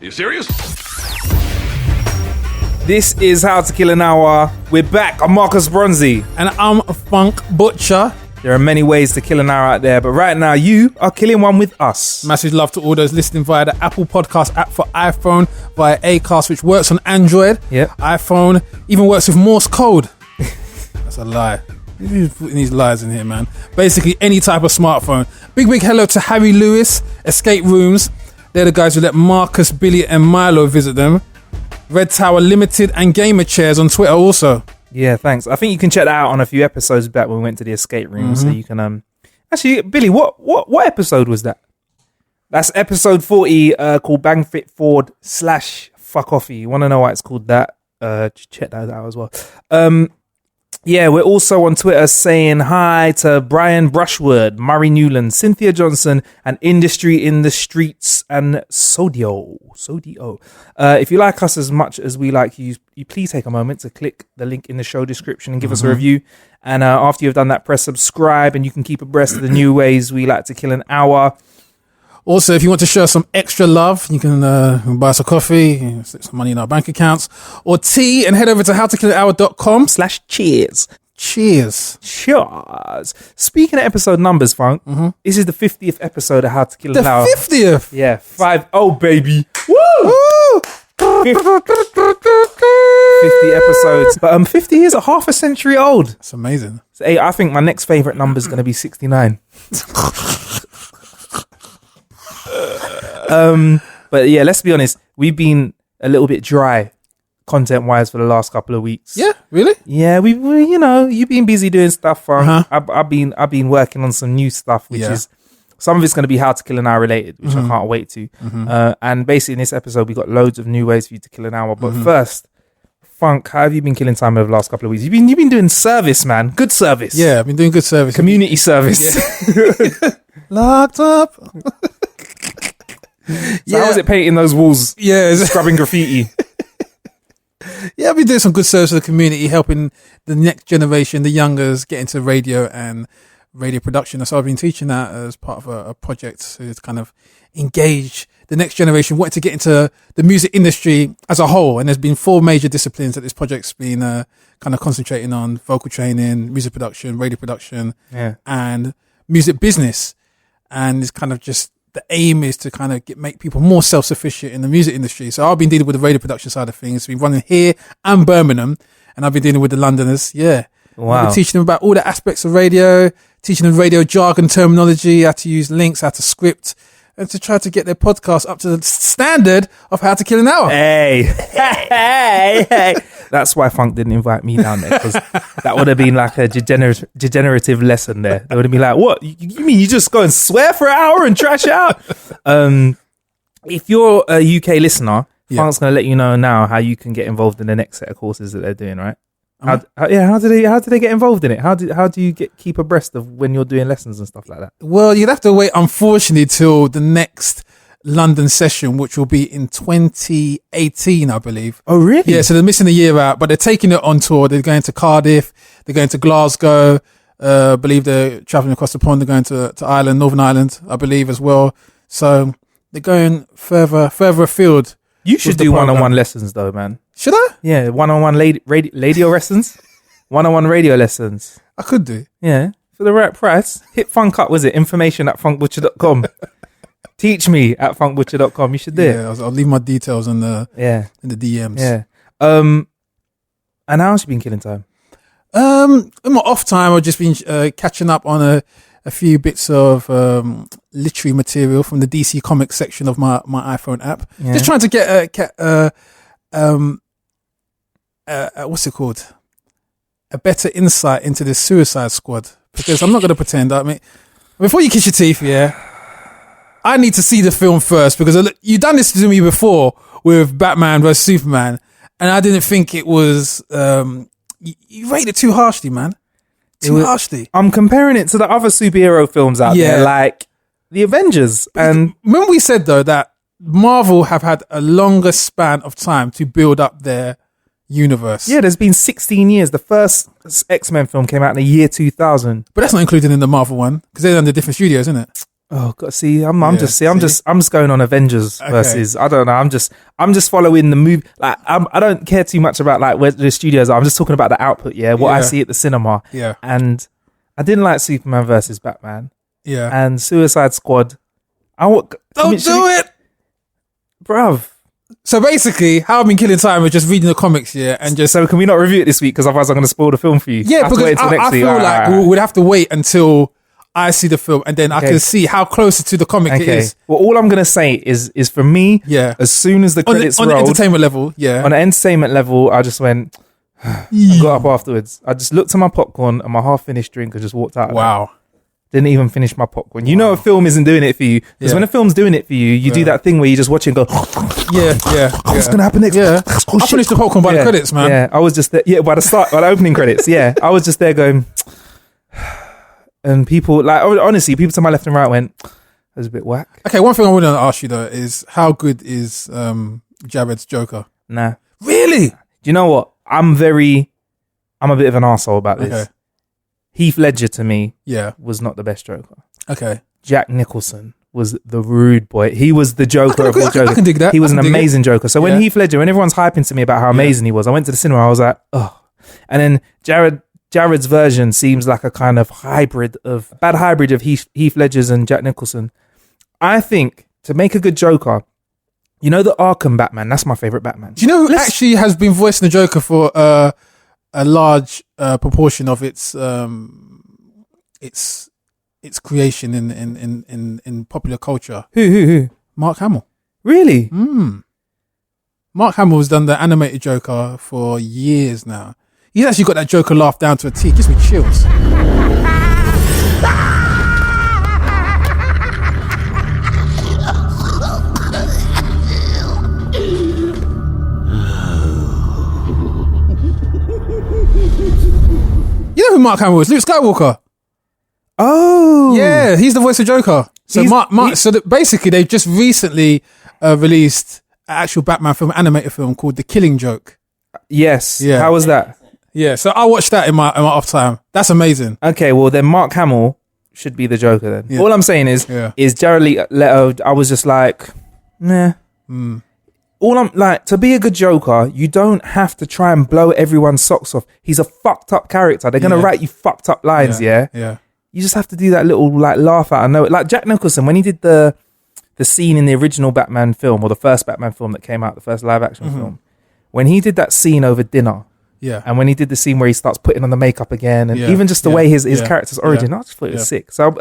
you serious? This is How to Kill an Hour. We're back. I'm Marcus Bronzy. And I'm Funk Butcher. There are many ways to kill an hour out there, but right now you are killing one with us. Massive love to all those listening via the Apple Podcast app for iPhone, via Acast, which works on Android, iPhone, even works with Morse code. That's a lie. You're putting these lies in here, man. Basically, any type of smartphone. Big hello to Harry Lewis, Escape Rooms. They're the guys who let Marcus, Billy and Milo visit them. Red Tower Limited and Gamer Chairs on Twitter also. Yeah, thanks. I think you can check that out on a few episodes back when we went to the escape room. So you can actually, Billy, what episode was that? That's episode 40 called Bang Fit Ford / Fuck Offy. You want to know why it's called that? Check that out as well. Yeah, we're also on Twitter saying hi to Brian Brushwood, Murray Newland, Cynthia Johnson, and Industry in the Streets, and Sodio. If you like us as much as we like you, please take a moment to click the link in the show description and give us a review. And after you've done that, press subscribe, and you can keep abreast of the new ways we like to kill an hour. Also, if you want to show some extra love, you can buy us a coffee, slip some money in our bank accounts, or tea, and head over to howtokillanhour.com/cheers. Cheers. Speaking of episode numbers, Funk, this is the 50th episode of How to Kill an Hour. The 50th? Yeah, 50, baby. Woo! 50 episodes. But 50 is a half a century old. That's amazing. So, hey, I think my next favourite number is going to be 69. But yeah, let's be honest, we've been a little bit dry content wise for the last couple of weeks. Yeah, really? Yeah, we you know, you've been busy doing stuff. I've been working on some new stuff, which is some of it's going to be How to Kill an Hour related, which I can't wait to. And basically in this episode we got loads of new ways for you to kill an hour. But first, Funk, how have you been killing time over the last couple of weeks? You've been doing service, man. Good service. Yeah, I've been doing good service. Community service. Yeah. Locked up. So how was it painting those walls? Yeah, scrubbing graffiti. Yeah, I've been doing some good service to the community, helping the next generation, the youngers, get into radio and radio production. So I've been teaching that as part of a project to kind of engage the next generation, wanting to get into the music industry as a whole. And there's been 4 major disciplines that this project's been kind of concentrating on: vocal training, music production, radio production, and music business. And it's kind of just, the aim is to kind of make people more self-sufficient in the music industry. So I've been dealing with the radio production side of things. We've been running here and Birmingham, and I've been dealing with the Londoners. Yeah. Wow. I've been teaching them about all the aspects of radio, teaching them radio jargon terminology, how to use links, how to script, and to try to get their podcast up to the standard of How to Kill an Hour. Hey. That's why Funk didn't invite me down there, because that would have been like a degenerative lesson there. They would have been like, what? You mean you just go and swear for an hour and trash it out? If you're a UK listener, Funk's going to let you know now how you can get involved in the next set of courses that they're doing, right? How do they get involved in it? How do you keep abreast of when you're doing lessons and stuff like that? Well, you'd have to wait, unfortunately, till the next London session, which will be in 2018, I believe. Oh, really? Yeah, so they're missing a year out, but they're taking it on tour. They're going to Cardiff, they're going to Glasgow, I believe they're travelling across the pond, they're going to Ireland, Northern Ireland, I believe, as well. So they're going further afield. You should do one-on-one lessons though, man. Should I? Yeah, one-on-one radio lessons. One-on-one radio lessons. I could do. Yeah, for the right price. Hit Funk up, was it? information@funkbutcher.com. Teach me at funkbutcher.com. You should do it. Yeah, I'll leave my details in the DMs. Yeah. And how else you been killing time? In my off time, I've just been catching up on a few bits of literary material from the DC Comics section of my iPhone app. Yeah. Just trying to get what's it called? A better insight into the Suicide Squad. Because I'm not going to pretend. I mean, before you kiss your teeth, I need to see the film first, because you done this to me before with Batman vs Superman, and I didn't think it was. You rated it too harshly, man. Too harshly. I'm comparing it to the other superhero films out there, like the Avengers. And remember we said though that Marvel have had a longer span of time to build up their universe. Yeah, there's been 16 years. The first X-Men film came out in the year 2000. But that's not included in the Marvel one, because they're under different studios, isn't it? Oh God! See, I'm Yeah, just going on Avengers versus. I don't know. I'm just following the movie. Like, I don't care too much about like where the studios are. I'm just talking about the output. Yeah, what I see at the cinema. Yeah, and I didn't like Superman versus Batman. yeah, and Suicide Squad. Don't do it, bruv. So basically, how I've been killing time is just reading the comics, and just. So can we not review it this week? Because otherwise I'm going to spoil the film for you. Yeah, because I feel like we'd have to wait until I see the film, and then I can see how close to the comic it is. Well, all I'm going to say is for me, as soon as the credits rolled, on the entertainment level, on the entertainment level, I just went, I got up afterwards. I just looked at my popcorn and my half-finished drink and just walked out. Wow. Didn't even finish my popcorn. You know a film isn't doing it for you. Because when a film's doing it for you, you do that thing where you just watch it and go, what's going to happen next? Yeah. I finished the popcorn by the credits, man. Yeah, I was just there. Yeah, by the opening credits. Yeah, I was just there going... And people, like, honestly, people to my left and right went, that was a bit whack. Okay, one thing I want to ask you, though, is how good is Jared's Joker? Nah. Really? Do you know what? I'm a bit of an arsehole about this. Okay. Heath Ledger, to me, was not the best Joker. Okay. Jack Nicholson was the rude boy. He was the Joker of all Jokers. I can dig that. He was an amazing Joker. So when Heath Ledger, when everyone's hyping to me about how amazing he was, I went to the cinema, I was like, oh. And then Jared's version seems like a kind of bad hybrid of Heath Ledger's and Jack Nicholson. I think to make a good Joker, you know the Arkham Batman? That's my favourite Batman. Do you know who actually has been voicing the Joker for a large proportion of its creation in popular culture? Who? Mark Hamill. Really? Mark Hamill's done the animated Joker for years now. He's actually got that Joker laugh down to a T. It gives me chills. You know who Mark Hamill is? Luke Skywalker. Oh. Yeah, he's the voice of Joker. So basically they've just recently released an actual Batman film, animated film called The Killing Joke. Yes. Yeah. How was that? Yeah, so I watched that in my off time. That's amazing. Okay, well then Mark Hamill should be the Joker then. Yeah. All I'm saying is Jared Leto, I was just like, nah. All I'm like, to be a good Joker, you don't have to try and blow everyone's socks off. He's a fucked up character. They're going to write you fucked up lines, Yeah. You just have to do that little like laugh out. I know it. Like Jack Nicholson, when he did the scene in the original Batman film, or the first Batman film that came out, the first live action film, when he did that scene over dinner, and when he did the scene where he starts putting on the makeup again, and even just the way his character's origin, I just thought it was sick. So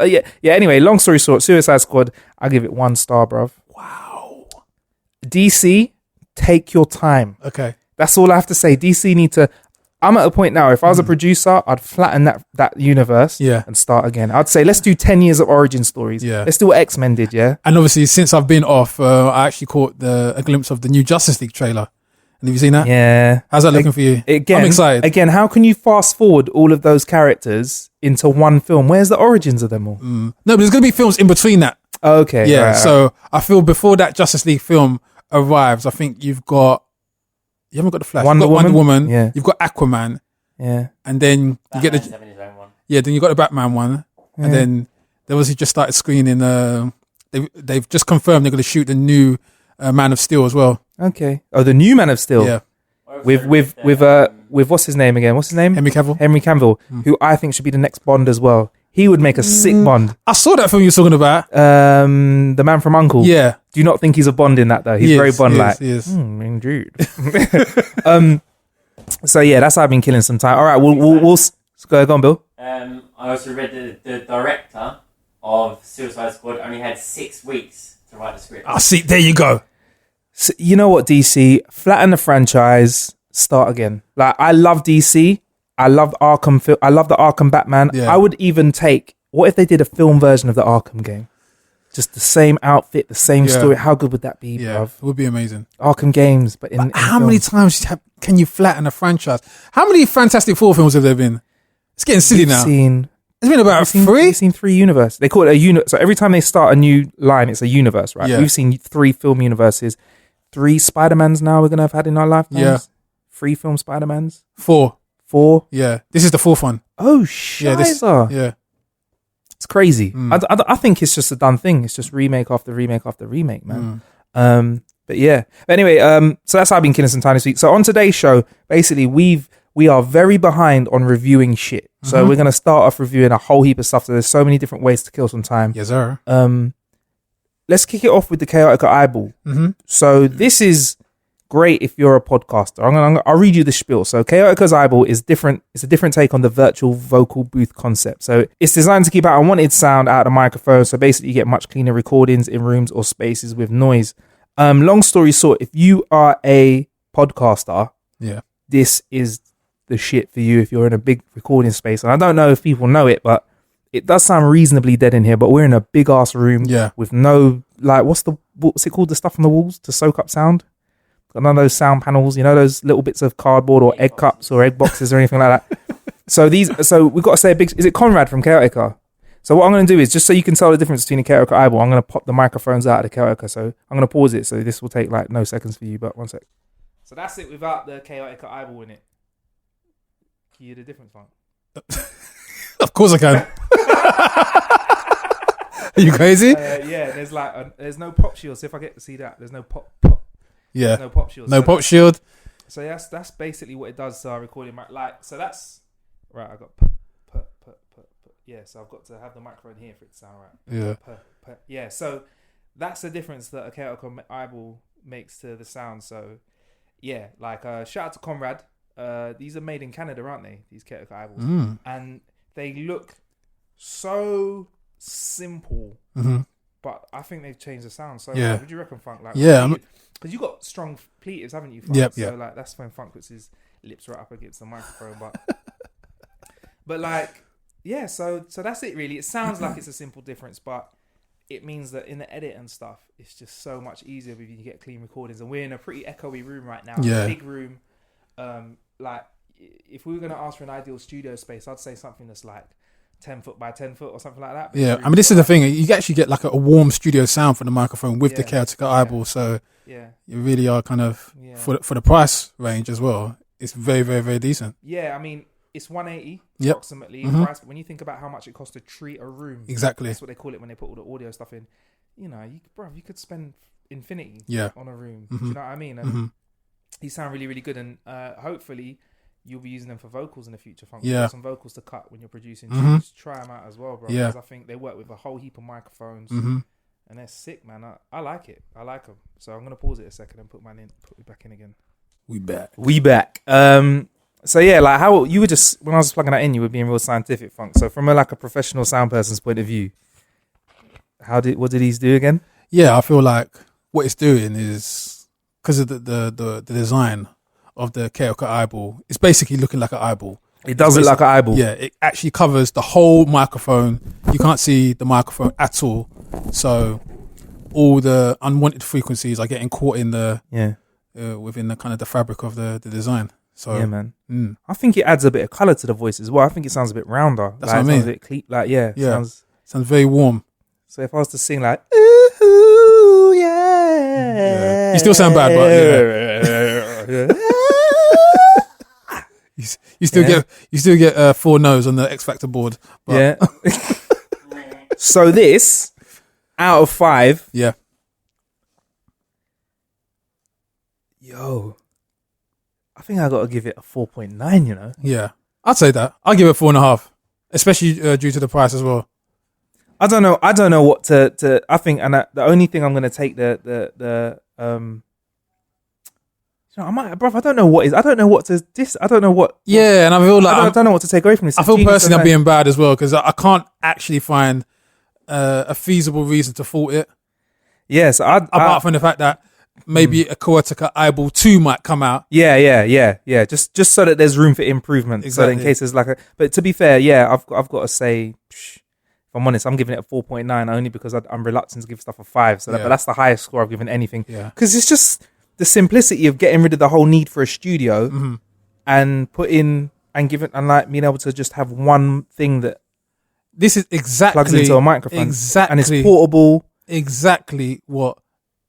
anyway, long story short, Suicide Squad, I give it 1 star, bruv. Wow. DC, take your time. Okay. That's all I have to say. DC need to... I'm at a point now, if I was a producer, I'd flatten that universe and start again. I'd say, let's do 10 years of origin stories. Yeah. Let's do what X-Men did, And obviously, since I've been off, I actually caught a glimpse of the new Justice League trailer. And have you seen that? Yeah. How's that looking for you? Again, I'm excited. Again, how can you fast forward all of those characters into one film? Where's the origins of them all? No, but there's going to be films in between that. Okay. Yeah, right. So I feel before that Justice League film arrives, I think you haven't got the Flash. Wonder Wonder Woman. Yeah. You've got Aquaman. Yeah. And then you get then you got the Batman one. Yeah. And then they obviously just started screening they've just confirmed they're going to shoot the new Man of Steel as well. Okay. Oh, the new Man of Steel. Yeah. With what's his name again? What's his name? Henry Cavill. Henry Cavill, who I think should be the next Bond as well. He would make a sick Bond. I saw that film you're talking about. The Man from U.N.C.L.E. Yeah. Do you not think he's a Bond in that though? He's very Bond-like. He is. Indeed. So yeah, that's how I've been killing some time. All right, we'll go on, Bill. I also read the director of Suicide Squad only had 6 weeks to write the script. I see. There you go. So, you know what, DC? Flatten the franchise. Start again. Like, I love DC. I love Arkham. I love the Arkham Batman. Yeah. I would even take... What if they did a film version of the Arkham game? Just the same outfit, the same story. How good would that be, bruv? It would be amazing. Arkham games, but in how film. many times can you flatten a franchise? How many Fantastic Four films have there been? It's getting silly now. It's been about 3? We've seen 3 universes. They call it a unit. So every time they start a new line, it's a universe, right? Yeah. We've seen 3 film universes. 3 Spider-Mans now we're going to have had in our lifetimes. Yeah. 3 film Spider-Mans. 4. 4. Yeah. This is the 4th one. Oh, shiza. Yeah. It's crazy. I think it's just a done thing. It's just remake after remake after remake, man. But yeah. But anyway, so that's how I've been killing some time this week. So on today's show, basically we are very behind on reviewing shit. So we're gonna start off reviewing a whole heap of stuff. So there's so many different ways to kill some time. Yes, sir. Let's kick it off with the Chaotica Eyeball. So this is great if you're a podcaster. I'll read you the spiel. So Chaotica's Eyeball is different. It's a different take on the virtual vocal booth concept. So it's designed to keep out unwanted sound out of the microphone. So basically you get much cleaner recordings in rooms or spaces with noise. Long story short, if you are a podcaster, this is the shit for you if you're in a big recording space. And I don't know if people know it, but it does sound reasonably dead in here, but we're in a big ass room with no, like, what's it called? The stuff on the walls to soak up sound? Got none of those sound panels, you know, those little bits of cardboard or egg cups or egg boxes or anything like that. So we've got to say is it Conrad from Chaotica? So what I'm going to do is, just so you can tell the difference between a Chaotica Eyeball, I'm going to pop the microphones out of the Chaotica. So I'm going to pause it. So this will take like no seconds for you, but 1 sec. So that's it without the Chaotica Eyeball in it. Can you hear the difference, Funk? Of course I can. Are you crazy? Yeah, there's no pop shield. So if I get to see that, there's no pop. Yeah. No pop shield. No pop shield. So that's basically what it does. Recording so that's right. I got yeah. So I've got to have the microphone here for it to sound right. Yeah. Yeah. So that's the difference that a Chaotica Eyeball makes to the sound. So yeah, shout out to Conrad. These are made in Canada, aren't they? These Chaotica Eyeballs, and they look so simple, but I think they've changed the sound. So what would you reckon, Funk? Because you got strong pleatives, haven't you, Funk? Yep. So that's when Funk puts his lips right up against the microphone. But yeah. So that's it really. It sounds like it's a simple difference, but it means that in the edit and stuff, it's just so much easier if you can get clean recordings. And we're in a pretty echoey room right now. Yeah. A big room. If we were going to ask for an ideal studio space, I'd say something that's like 10 foot by 10 foot or something like that. Yeah, I mean, this is the thing. You actually get like a warm studio sound from the microphone with the Chaotica Eyeball. So you really are kind of, for the price range as well, it's very, very, very decent. Yeah, I mean, it's 180 approximately. Price, but when you think about how much it costs to treat a room, exactly, that's what they call it when they put all the audio stuff in. You know, you could spend infinity on a room. Do you know what I mean? And these sound really, really good. And hopefully you'll be using them for vocals in the future. Some vocals to cut when you're producing tunes. Try them out as well, bro. Because I think they work with a whole heap of microphones, and they're sick, man. I like it. I like them. So I'm gonna pause it a second and put it back in again. We back. So yeah, how you were just, when I was plugging that in, you were being real scientific, Funk. So from a professional sound person's point of view, what did these do again? Yeah, I feel like what it's doing is, because of the design of the Chaotica Eyeball, it's basically looking like an eyeball. It does look like an eyeball. Yeah, it actually covers the whole microphone. You can't see the microphone at all. So all the unwanted frequencies are getting caught in within the kind of the fabric of the design. So yeah, man. I think it adds a bit of colour to the voice as well. I think it sounds a bit rounder. That's what I mean. Sounds very warm. So if I was to sing ooh yeah, you still sound bad, but you still get 4 no's on the X Factor board. But. Yeah. So this out of 5. Yeah. Yo, I think I got to give it a 4.9. You know. Yeah, I'd say that. I'll give it 4.5, especially due to the price as well. I don't know what to. I think, and the only thing I'm going to take I might, bruv. I don't know what to. I don't know what. Yeah, and I feel like I don't know what to take away from this. I feel personally I'm being bad as well, because I can't actually find a feasible reason to fault it. Yes, apart from the fact that maybe a Chaotica Eyeball 2 might come out. Yeah. Just so that there's room for improvement. Exactly. So in case there's but to be fair, I've got to say, if I'm honest, I'm giving it a 4.9 only because I'm reluctant to give stuff a 5. So but that's the highest score I've given anything. Yeah. Because it's just the simplicity of getting rid of the whole need for a studio and put in and give it, and being able to just have one thing that this is exactly plugs into a microphone. Exactly. And it's portable. Exactly what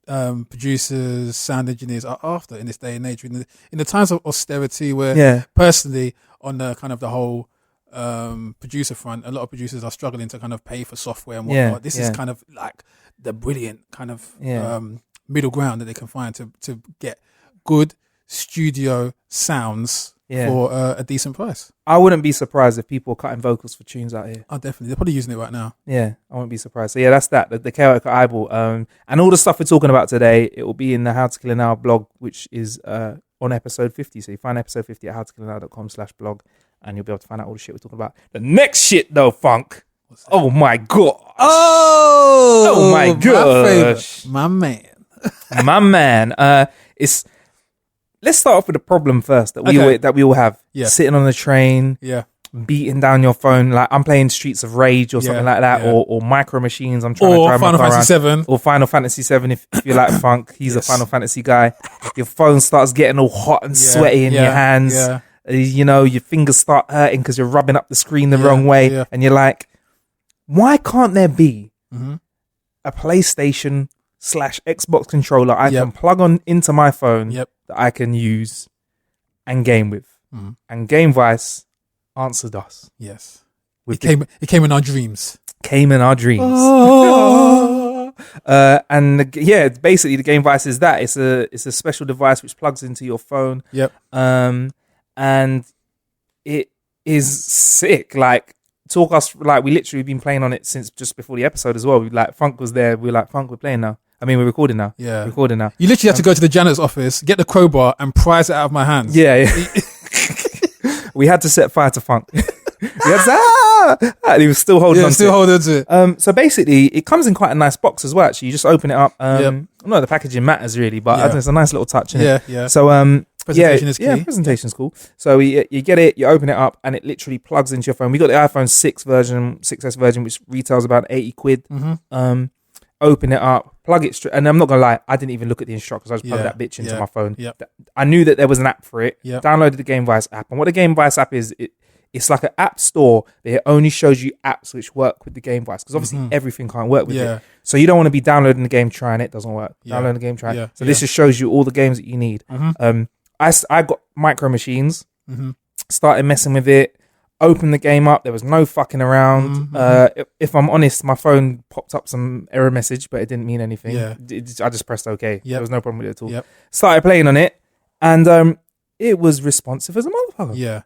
producers, sound engineers are after in this day and age. In the times of austerity, where personally on the kind of the whole producer front, a lot of producers are struggling to kind of pay for software and whatnot. Yeah, This yeah. is kind of like the brilliant kind of Yeah. middle ground that they can find to get good studio sounds Yeah. for a decent price. I wouldn't be surprised if people are cutting vocals for tunes out here. Oh, definitely. They're probably using it right now. Yeah, I wouldn't be surprised. So yeah, that's that. The Chaotic Eyeball. And all the stuff we're talking about today, it will be in the How to Kill an Hour blog, which is on episode 50. So you find episode 50 at howtokillanhour.com/blog, and you'll be able to find out all the shit we're talking about. The next shit though, Funk. Oh my god. Oh my gosh. My man. My man. Let's start off with the problem first that we all have. Yeah. Sitting on the train, Yeah. beating down your phone. Like I'm playing Streets of Rage or something like that, yeah. or Micro Machines. I'm trying to Or drive Final my car Fantasy around. 7. Or Final Fantasy 7 if you like Funk. He's Yes. a Final Fantasy guy. Your phone starts getting all hot and sweaty in your hands. Yeah. You know, your fingers start hurting because you're rubbing up the screen the Yeah, wrong way. yeah. And you're like, why can't there be Mhm. a PlayStation / Xbox controller I Yep. can plug on into my phone Yep. that I can use and game with? Mhm. And Game Vice answered us. Yes. With It came in our dreams. came in our dreams. Basically the Game Vice is that. It's a special device which plugs into your phone. Yep. And it is sick. Like we literally been playing on it since just before the episode as well. We like Funk was there. We were like, Funk, we're playing now. I mean, we're recording now. Yeah. We're recording now. You literally have to go to the janitor's office, get the crowbar, and prise it out of my hands. Yeah. We had to set fire to Funk. We had to, and he was still holding on to it. holding to it. So basically, it comes in quite a nice box as well. Actually, you just open it up. Yep. No, the packaging matters really, but Yeah. it's a nice little touch. Innit? Yeah. So Presentation is key. Yeah, presentation's cool. So you get it, you open it up, and it literally plugs into your phone. We got the iPhone 6S version, which retails about 80 quid. Mm-hmm. Open it up, plug it straight. And I'm not gonna lie, I didn't even look at the instructions. I just plugged Yeah, that bitch into yeah, my phone. yep. I knew that there was an app for it. Yep. Downloaded the Game Vice app, and what the Game Vice app is, it's like an app store that it only shows you apps which work with the Game Vice, because obviously everything can't work with Yeah. it. So you don't want to be downloading the game, trying it doesn't work. Yeah. Downloading the game, trying Yeah. it. So this just shows you all the games that you need. Mhm. I got Micro Machines, Mhm. started messing with it, opened the game up. There was no fucking around. If I'm honest, my phone popped up some error message, but it didn't mean anything. Yeah. I just pressed OK. Yep. There was no problem with it at all. Yep. Started playing on it, and it was responsive as a motherfucker. Yeah.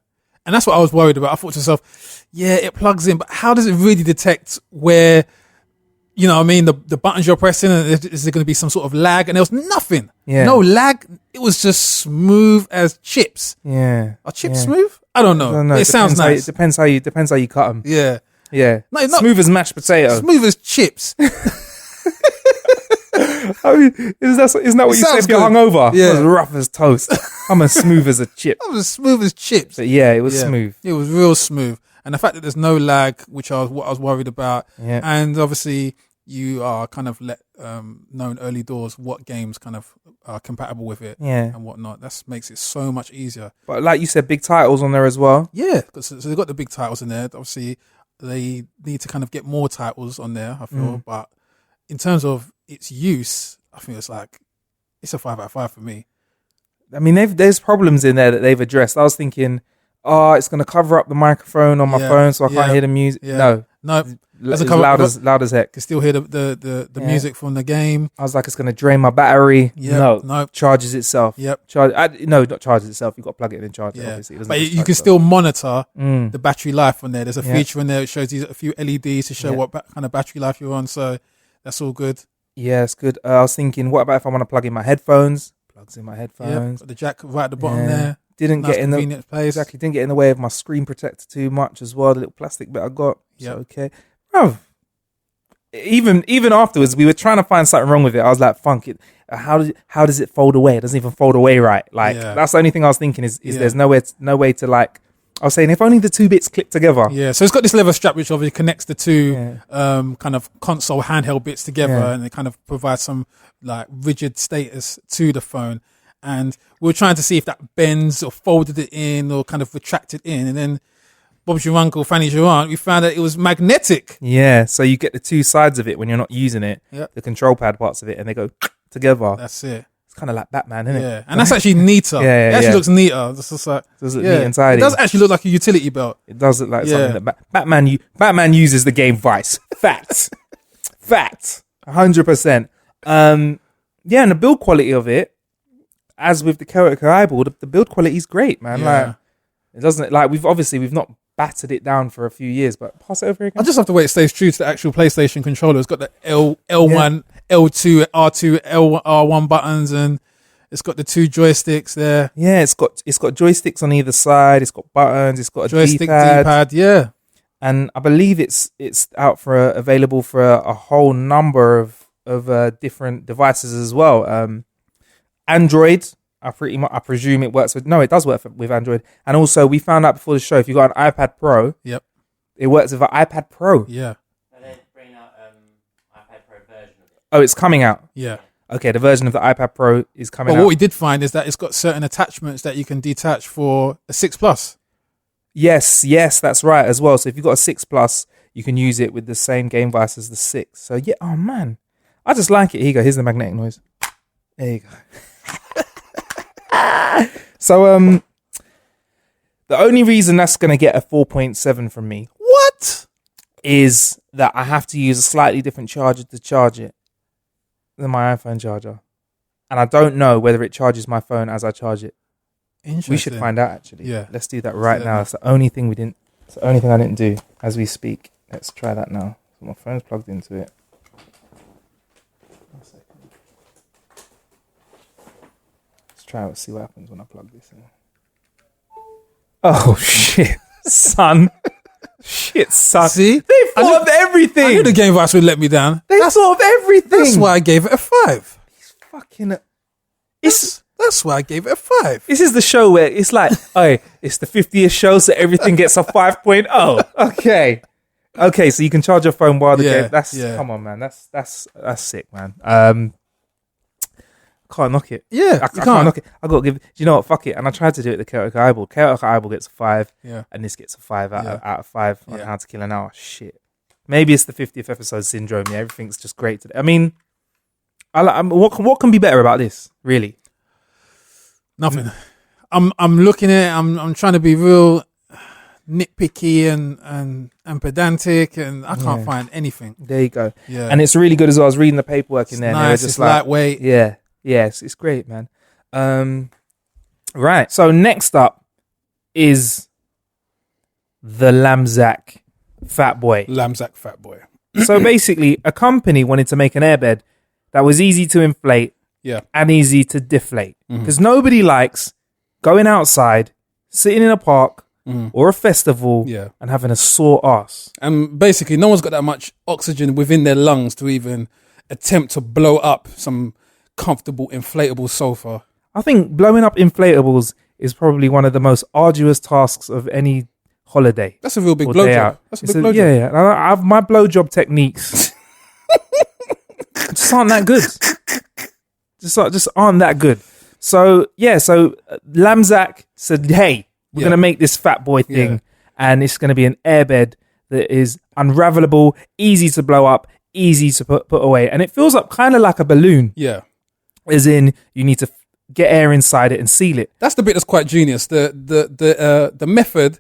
And that's what I was worried about. I thought to myself, yeah, it plugs in, but how does it really detect where, you know what I mean, the buttons you're pressing, and is there going to be some sort of lag? And there was nothing. Yeah. No lag. It was just smooth as chips. Yeah. Are chips Yeah. smooth? I don't know. I don't know. It sounds nice. It depends how you cut them. Yeah. Yeah. No, it's not- Smooth as mashed potato. Smooth as chips. I mean, isn't that what It you say sounds if you're good. hungover? Yeah. I'm as rough as toast. I'm as smooth as a chip. It was smooth as chips. But yeah, it was Yeah. smooth. It was real smooth. And the fact that there's no lag, what I was worried about. Yeah. And obviously you are kind of known early doors what games kind of are compatible with it Yeah. and whatnot. That makes it so much easier. But like you said, big titles on there as well. Yeah, so they've got the big titles in there. Obviously, they need to kind of get more titles on there, I feel. But in terms of its use, I think it's a 5 out of 5 for me. I mean, there's problems in there that they've addressed. I was thinking, it's going to cover up the microphone on my Yeah, phone so I yeah, can't hear the music. yeah. No, No, it's cover- loud as heck. can still hear the Yeah. music from the game. I was like, it's going to drain my battery. Yep, No, charges itself. Yep. Not charges itself. You've got to plug it in and charge it, Yeah, obviously. It doesn't but just you charge can itself. still monitor Mm. the battery life on there. There's a Yeah. feature in there that shows you a few LEDs to show Yeah. what kind of battery life you're on. So that's all good. Yeah, it's good. I was thinking, what about if I want to plug in my headphones? Plugs in my Yeah, headphones. the jack right at the bottom Yeah. there. Didn't Nice get in the convenient place. exactly. Didn't get in the way of my screen protector too much as well. The little plastic bit I got. Yep. So okay. Bro, even afterwards, we were trying to find something wrong with it. I was like, "Funk it! How does it fold away? It doesn't even fold away right." Like Yeah. that's the only thing I was thinking is Yeah. there's no way to like. I was saying if only the two bits click together. Yeah, so it's got this leather strap which obviously connects the two Yeah. kind of console handheld bits together, Yeah. and it kind of provides some like rigid status to the phone. And we were trying to see if that bends or folded it in or kind of retracted in, and then Bob's your uncle, Fanny's your aunt. We found that it was magnetic. Yeah, so you get the two sides of it when you're not using it, Yep. the control pad parts of it, and they go together. That's it. It's kind of like Batman, isn't it? Yeah, and that's actually neater. Yeah, It actually looks neater. It's just like, Does look neat and tidy. It does actually look like a utility belt. It does look like something that Batman uses the game Vice. Fact. 100%. And the build quality of it, as with the ck eyeball, the build quality is great, man. Yeah. Like, it doesn't, like, we've not battered it down for a few years, but pass it over again. I just have to wait. It stays true to the actual PlayStation controller. It's got the L1, L2, R2, R1 buttons, and it's got the 2 joysticks there. Yeah, it's got joysticks on either side. It's got buttons. It's got a Joystick, D-pad. yeah. And I believe it's out available for a whole number of different devices as well. Android, I presume it works with. No, it does work with Android. And also, we found out before the show, if you got an iPad Pro, yep, it works with an iPad Pro. Yeah. And they're bringing out iPad Pro version of it. Oh, it's coming out. Yeah. Okay, the version of the iPad Pro is coming out. But what we did find is that it's got certain attachments that you can detach for a 6 Plus. Yes, that's right as well. So if you've got a 6 Plus, you can use it with the same game device as the 6. So yeah, oh man, I just like it. Here you go. Here's the magnetic noise. There you go. So the only reason that's going to get a 4.7 from me, What? is that I have to use a slightly different charger to charge it than my iPhone charger. And I don't know whether it charges my phone as I charge it. Interesting. We should find out, actually. Yeah. Let's do that right now. It's the only thing it's the only thing I didn't do as we speak. Let's try that now. So my phone's plugged into it. 1 second. Let's try it, see what happens when I plug this in. Oh, shit, son. Shit, son. See? They thought of everything. I knew the game device would let me down. They thought of everything. That's why I gave it a 5. Fucking... That's why I gave it a 5. This is the show where it's like, oh, it's the 50th show, so everything gets a 5.0. Okay, so you can charge your phone while the game. Come on, man. That's sick, man. Can't knock it. Yeah, I can't knock it. I got to give. Do you know what? Fuck it. And I tried to do it the chaotic eyeball. Chaotic eyeball gets a 5. Yeah. And this gets a 5 out of 5 on Yeah. How to Kill an Hour. Shit. Maybe it's the 50th episode syndrome. Yeah, everything's just great today. I mean, what can be better about this? Really? Nothing. I'm looking at it. I'm trying to be real nitpicky and pedantic, and I can't find anything. There you go. Yeah. And it's really good as well. I was reading the paperwork in there. And they were Nice. just It's like, lightweight. yeah. Yes, it's great, man. Right. So next up is the Lamzac Fat Boy. Lamzac Fat Boy. So basically, a company wanted to make an airbed that was easy to inflate Yeah. and easy to deflate. Because nobody likes going outside, sitting in a park or a festival Yeah. and having a sore ass. And basically, no one's got that much oxygen within their lungs to even attempt to blow up some comfortable inflatable sofa. I think blowing up inflatables is probably one of the most arduous tasks of any holiday. That's a real big or day blowjob. out. That's a It's big blowjob. Yeah. And I have my blowjob techniques just aren't that good. Just aren't that good. So Lamzac said, "Hey, we're gonna make this fat boy thing, and it's gonna be an airbed that is unravelable, easy to blow up, easy to put away, and it fills up kind of like a balloon. Yeah. As in, you need to get air inside it and seal it. That's the bit that's quite genius. The method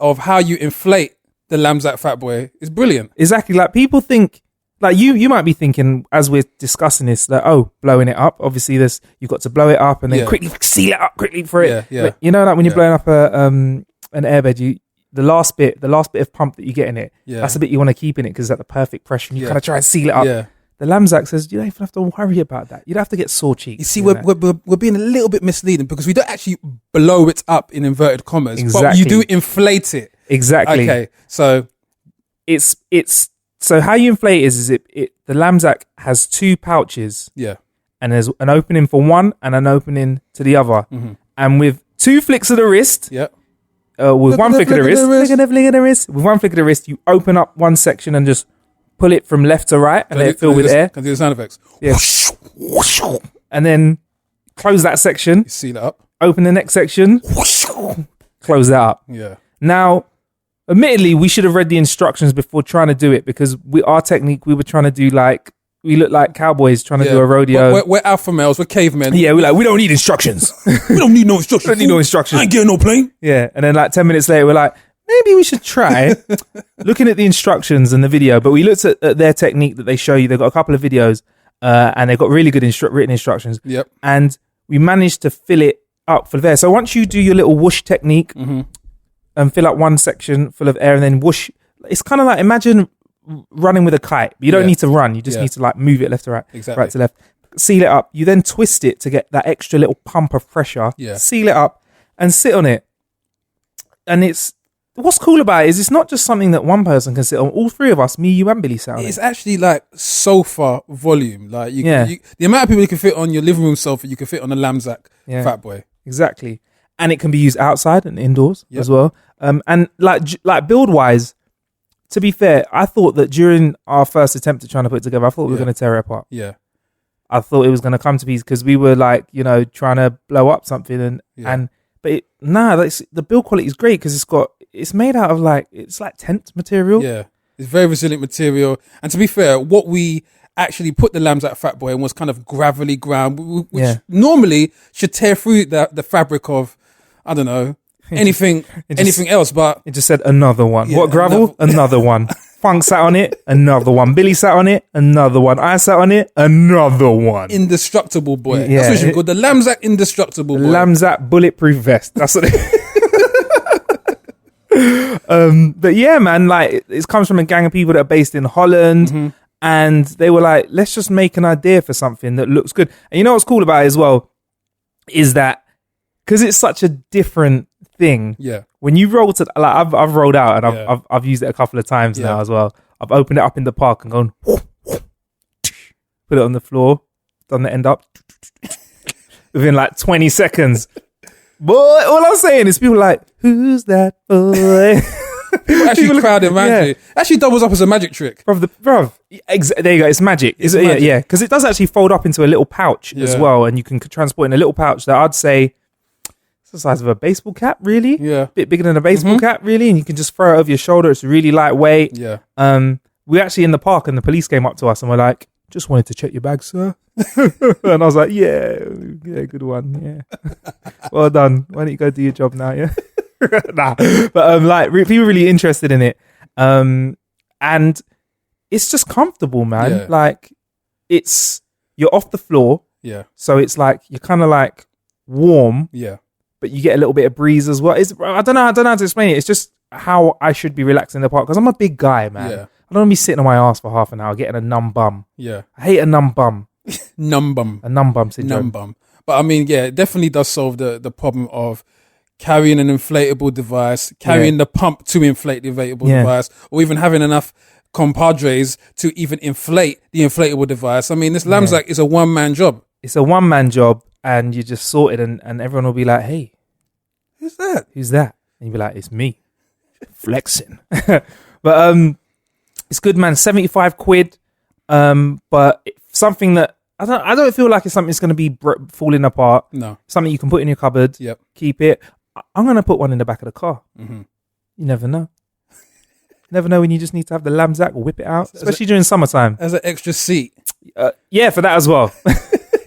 of how you inflate the Lamzac Fat Boy is brilliant. Exactly. Like people think, like you might be thinking as we're discussing this that blowing it up. Obviously, you've got to blow it up and then quickly seal it up quickly for it. Yeah. But, you know, like when you're blowing up an airbed, the last bit of pump that you get in it, that's the bit you want to keep in it because it's at the perfect pressure. And you kind of try and seal it up. Yeah. The Lamzac says you don't even have to worry about that. You don't have to get sore cheeks. You see, we're being a little bit misleading because we don't actually blow it up in inverted commas, but you do inflate it. Exactly. Okay, so it's so how you inflate is the Lamzac has 2 pouches. Yeah. And there's an opening for one and an opening to the other. Mm-hmm. And with 2 flicks of the wrist, with one flick of the wrist, with one flick of the wrist, you open up one section and just pull it from left to right and let it fill with air. Can I do the sound effects? Yes. And then close that section. You seal it up. Open the next section. Close that up. Yeah. Now, admittedly, we should have read the instructions before trying to do it because our technique, we were trying to do like we look like cowboys trying to do a rodeo. We're alpha males. We're cavemen. Yeah, we're like, we don't need instructions. We don't need no instructions. Don't need no instructions. I ain't getting no plane. Yeah, and then like 10 minutes later, we're like, maybe we should try looking at the instructions and the video. But we looked at their technique that they show you. They've got a couple of videos, and they've got really good written instructions. Yep. And we managed to fill it up for there. So once you do your little whoosh technique and fill up one section full of air and then whoosh, it's kind of like, imagine running with a kite. You don't need to run. You just need to like move it left to right, right to left. Seal it up. You then twist it to get that extra little pump of pressure. Yeah. Seal it up and sit on it. And what's cool about it is it's not just something that one person can sit on. All three of us, me, you, and Billy, sat on it. It's actually like sofa volume. Like the amount of people you can fit on your living room sofa, you can fit on a Lamzac Fat Boy. Exactly. And it can be used outside and indoors as well. And like build wise, to be fair, I thought that during our first attempt at trying to put it together, I thought we were going to tear it apart. Yeah. I thought it was going to come to pieces because we were like, trying to blow up something but the build quality is great because it's made out of it's like tent material. Yeah. It's very resilient material. And to be fair, what we actually put the Lamzac Fat Boy in was kind of gravelly ground, which normally should tear through the fabric of, I don't know, anything else, but it just said another one. What gravel? Another one. Funk sat on it, another one. Billy sat on it, another one. I sat on it, another one. Indestructible boy. Yeah. That's what you call the Lamzac Indestructible boy. Lamzac bulletproof vest. That's what but yeah, man, it comes from a gang of people that are based in Holland, and they were like, let's just make an idea for something that looks good. And you know what's cool about it as well is that because it's such a different thing. Yeah. When you roll to I've rolled out and I've used it a couple of times now as well. I've opened it up in the park and gone, put it on the floor, done the end up within like 20 seconds. Boy, all I'm saying is people are like, who's that boy? People actually crowd around you. Actually doubles up as a magic trick. There you go. It's magic. It's magic. Yeah. Because it does actually fold up into a little pouch as well. And you can transport in a little pouch that I'd say it's the size of a baseball cap, really. Yeah. A bit bigger than a baseball cap, really. And you can just throw it over your shoulder. It's really lightweight. Yeah. We actually in the park and the police came up to us and were like, just wanted to check your bag, sir. And I was like, yeah, good one. Yeah. Well done. Why don't you go do your job now? Yeah. Nah. But people are really interested in it. And it's just comfortable, man. Yeah. Like you're off the floor. Yeah. So it's like you're kind of like warm. Yeah. But you get a little bit of breeze as well. I don't know how to explain it. It's just how I should be relaxing in the park because I'm a big guy, man. Yeah. I don't want to be sitting on my ass for half an hour getting a numb bum. Yeah. I hate a numb bum. Numb bum. A numb bum syndrome. Numb bum. But I mean, yeah, it definitely does solve the problem of carrying an inflatable device, carrying the pump to inflate the inflatable device, or even having enough compadres to even inflate the inflatable device. I mean, this Lamzac is a one-man job. It's a one-man job, and you just sort it, and everyone will be like, hey, who's that? Who's that? And you'll be like, it's me. Flexing. But it's good, man. 75 quid. But something that I don't feel like it's something that's going to be falling apart. No. Something you can put in your cupboard. Yep. Keep it. I'm going to put one in the back of the car. Mm-hmm. You never know. Never know when you just need to have the Lamzac or whip it out, especially during summertime. As an extra seat. Yeah, for that as well.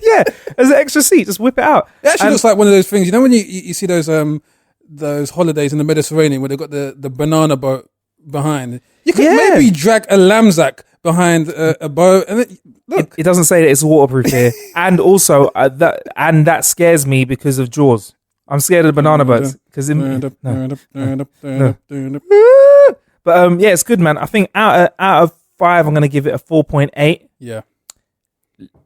Yeah, as an extra seat, just whip it out. It actually looks like one of those things. You know when you see those holidays in the Mediterranean where they've got the banana boat behind. You could maybe drag a Lamzac behind a boat, and look. It doesn't say that it's waterproof here, and also that scares me because of Jaws. I'm scared of the banana boats because But yeah, it's good, man. I think out of 5, I'm gonna give it a 4.8. Yeah,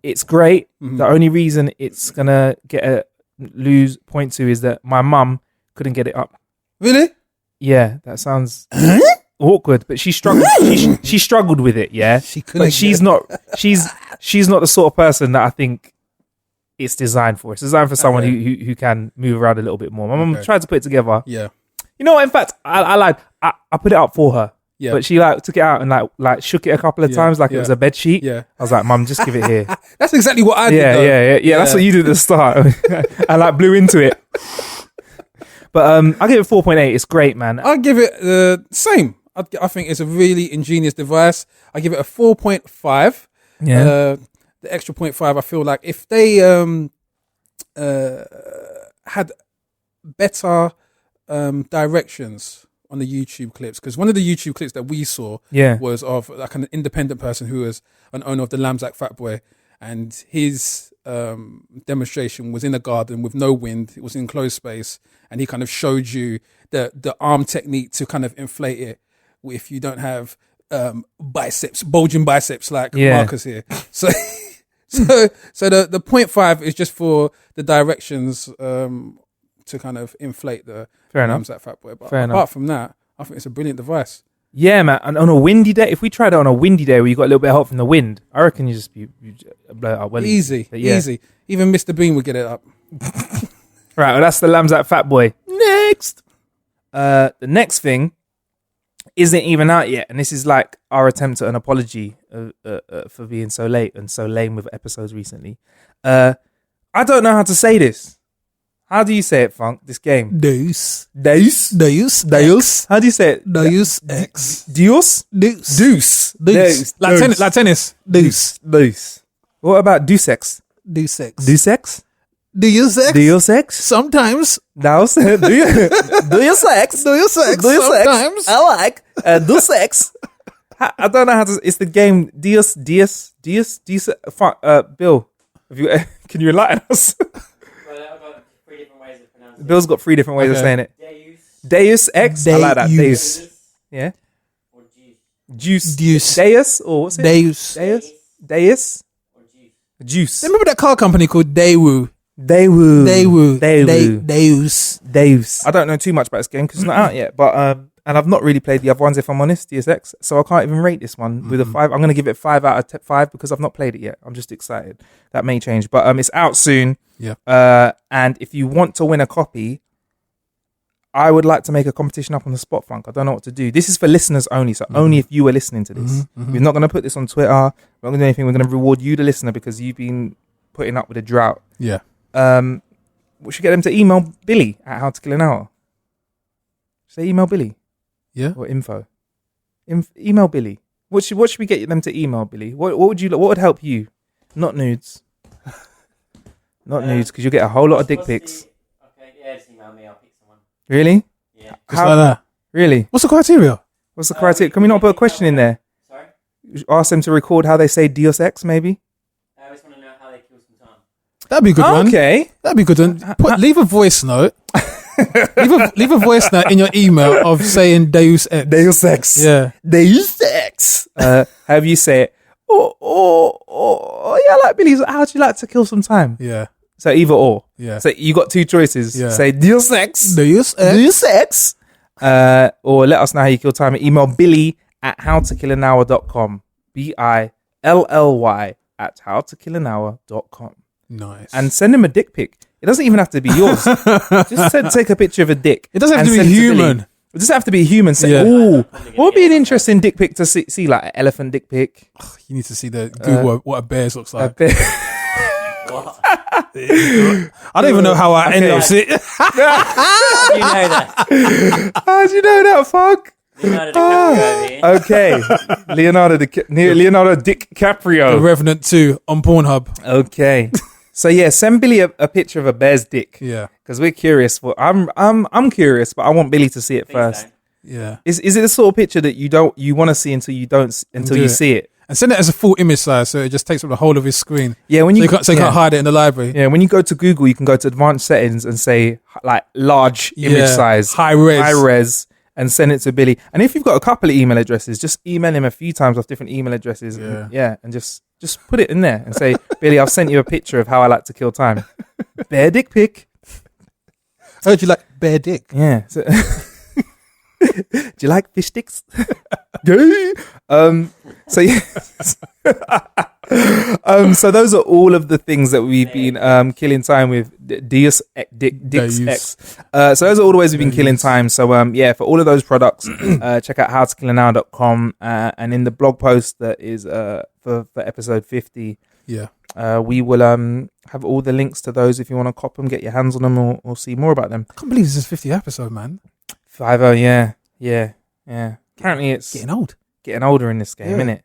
it's great. Mm-hmm. The only reason it's gonna lose 0.2 is that my mum couldn't get it up. Really? Yeah, that sounds awkward, but she struggled. she struggled with it. Yeah, but she's not the sort of person that I think it's designed for. It's designed for someone who can move around a little bit more. My mum tried to put it together. Yeah, you know what? In fact, I lied. I put it up for her. Yeah, but she took it out and like shook it a couple of times like it was a bed sheet. Yeah, I was like, Mum, just give it here. That's exactly what I did. Yeah. That's what you did at the start. I blew into it. But I give it 4.8. It's great, man. I give it the same. I think it's a really ingenious device. I give it a 4.5. Yeah. The extra 0.5, I feel like if they had better directions on the YouTube clips, because one of the YouTube clips that we saw was of like an independent person who was an owner of the Lamzac Fat Boy, and his demonstration was in a garden with no wind. It was in closed space, and he kind of showed you the arm technique to kind of inflate it if you don't have bulging biceps like Marcus here. So the 0.5 is just for the directions to kind of inflate the Lamzac Fat Boy. But apart from that, I think it's a brilliant device. Yeah, man. And on a windy day, if we tried it on a windy day where you got a little bit of help from the wind, I reckon you blow it up well. Easy. Even Mr. Bean would get it up. Right, well, that's the Lamzac Fat Boy. Next. The next thing isn't even out yet, and this is like our attempt at an apology for being so late and so lame with episodes recently. I don't know how to say this. How do you say it, Funk? This game. Deus. How do you say it? Deus Ex. Deus. Like tennis. Deus. What about Deus Ex? Deus Ex. Deus Ex? Deus Ex. Sometimes. Deus Ex. Sometimes. I like Deus Ex. I don't know how to. It's the game Deus. Bill, can you enlighten us? Bill's got 3 different ways of saying it. Deus Ex. I like that. Deus. Yeah. Or Juice. Deus. Or what's it? Deus. Or Juice. Remember that car company called Daewoo? Deus. I don't know too much about this game because it's not out yet. But and I've not really played the other ones, if I'm honest, Deus Ex. So I can't even rate this one with a 5. I'm going to give it 5 out of 5 because I've not played it yet. I'm just excited. That may change. But it's out soon. Yeah. And if you want to win a copy, I would like to make a competition up on the spot, Funk. I don't know what to do. This is for listeners only. So only if you are listening to this. We're not going to put this on Twitter. We're not going to do anything. We're going to reward you, the listener, because you've been putting up with a drought. Yeah. We should get them to email Billy at How to Kill an Hour. Say email Billy. Yeah. Or info. Email Billy. What should we get them to email Billy? What would help you? Not nudes. Not nudes, because you'll get a whole lot of dick pics. Okay, yeah, just email me. I'll pick someone. Really? Yeah. Just like that. Really? What's the criteria? What's the criteria? Can we not put a question in there? Sorry? Ask them to record how they say Deus Ex, maybe? I just want to know how they kill some time. That'd be a good one. Okay. That'd be a good one. Leave a voice note. leave a voice note in your email of saying Deus Ex. Deus Ex. Yeah. Deus Ex. However you say it. Yeah, like Billy. How do you like to kill some time? Yeah. So either or. Yeah. So you got 2 choices. Yeah. Say Deus Ex. Deus Ex. Or let us know how you kill time. Email Billy at howtokillanhour.com. BILLY at howtokillanhour.com. Nice. And send him a dick pic. It doesn't even have to be yours. Just take a picture of a dick. It doesn't have to be human. It doesn't have to be a human. Say, what would be an interesting dick pic to see like an elephant dick pic? You need to see Google what a bear's looks like. What? I don't even know how I ended up seeing it. How do you know that? How do you know that, fuck? Leonardo-D Okay. Leonardo ck-Caprio. The Revenant 2 on Pornhub. Okay. So yeah, send Billy a picture of a bear's dick. Yeah. Because we're curious. Well, I'm curious, but I want Billy to see it first. Yeah. Is it the sort of picture that you want to see until you see it? And send it as a full image size, so it just takes up the whole of his screen. Yeah, when you can't hide it in the library. Yeah, when you go to Google, you can go to advanced settings and say like large image size, high res, and send it to Billy. And if you've got a couple of email addresses, just email him a few times off different email addresses. Yeah, and just put it in there and say, Billy, I've sent you a picture of how I like to kill time. Bear dick pic. Heard you like bear dick. Yeah. So do you like fish sticks? So yeah. So those are all of the things that we've been killing time with. Deus Ex. So those are all the ways we've been killing time. So for all of those products, check out howtokillanhour.com, and in the blog post that is for episode 50, we will have all the links to those if you want to cop them, get your hands on them, or see more about them. I can't believe this is 50th episode, man. 50, yeah. Apparently it's getting old. Getting older in this game, innit?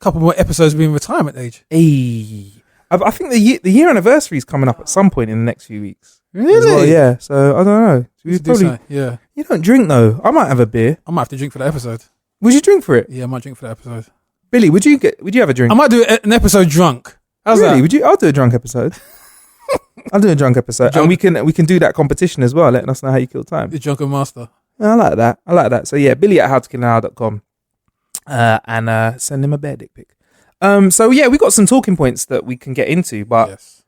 couple more episodes being retirement age. Hey, I think the year anniversary is coming up at some point in the next few weeks. Really? As well, yeah. So I don't know. We should do something, yeah. You don't drink though. I might have a beer. I might have to drink for that episode. Would you drink for it? Yeah, I might drink for that episode. Billy, would you have a drink? I might do an episode drunk. How's really? that? Would you? I'll do a drunk episode. I'll do a drunk episode, and we can do that competition as well, letting us know how you kill time. The drunken master. I like that. So yeah, Billy at howtokillanhour.com, and send him a bear dick pic. So yeah, we got some talking points that we can get into, but Yes.